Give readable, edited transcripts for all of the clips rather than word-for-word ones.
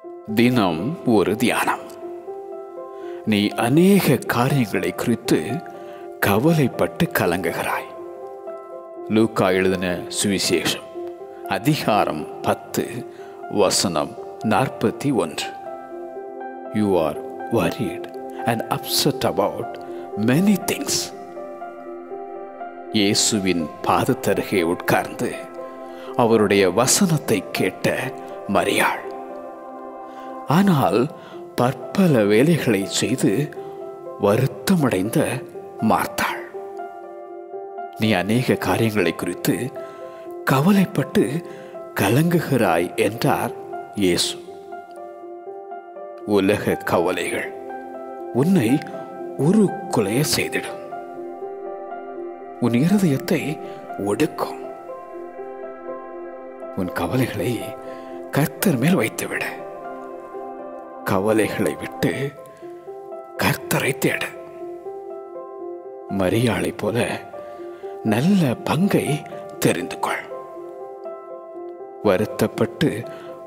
தினம் ஒரு தியானம். நீ அநேக காரியங்களை குறித்து கவலைப்பட்டு கலங்குகிறாய். லூக்கா எழுதின சுவிசேஷம் அதிகாரம் 10 வசனம் 41. You are worried and upset about many things. இயேசுவின் பாதத்தருகே உட்கார்ந்து அவருடைய வசனத்தை கேட்ட மரியாள், ஆனால் பற்பல வேலைகளை செய்து வருத்தமடைந்த மார்த்தாள். நீ அநேக காரியங்களை குறித்து கவலைப்பட்டு கலங்குகிறாய் என்றார் இயேசு. உலக கவலைகள் உன்னை உருக்குலைய செய்திடும். உன் இருதயத்தை ஒடுக்கும். உன் கவலைகளை கர்த்தர் மேல் வைத்துவிட. கவலைகளை விட்டு கர்த்தரை தேட. மரியாளை போல நல்ல பங்கை தெரிந்து கொள். வருத்தப்பட்டு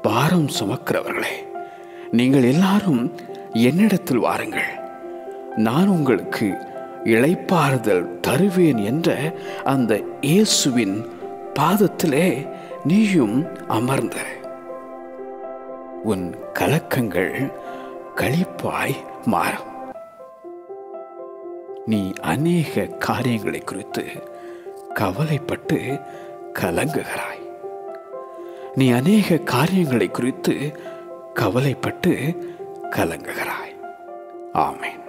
பாரம் சுமக்கிறவர்களே, நீங்கள் எல்லாரும் என்னிடத்தில் வாருங்கள், நான் உங்களுக்கு இளைப்பாறுதல் தருவேன் என்ற அந்த இயேசுவின் பாதத்திலே நீயும் அமர்ந்த உன் கலக்கங்கள் களிப்பாய் மாறும். நீ அநேக காரியங்களை குறித்து கவலைப்பட்டு கலங்குகிறாய். நீ அநேக காரியங்களை குறித்து கவலைப்பட்டு கலங்குகிறாய். ஆமென்.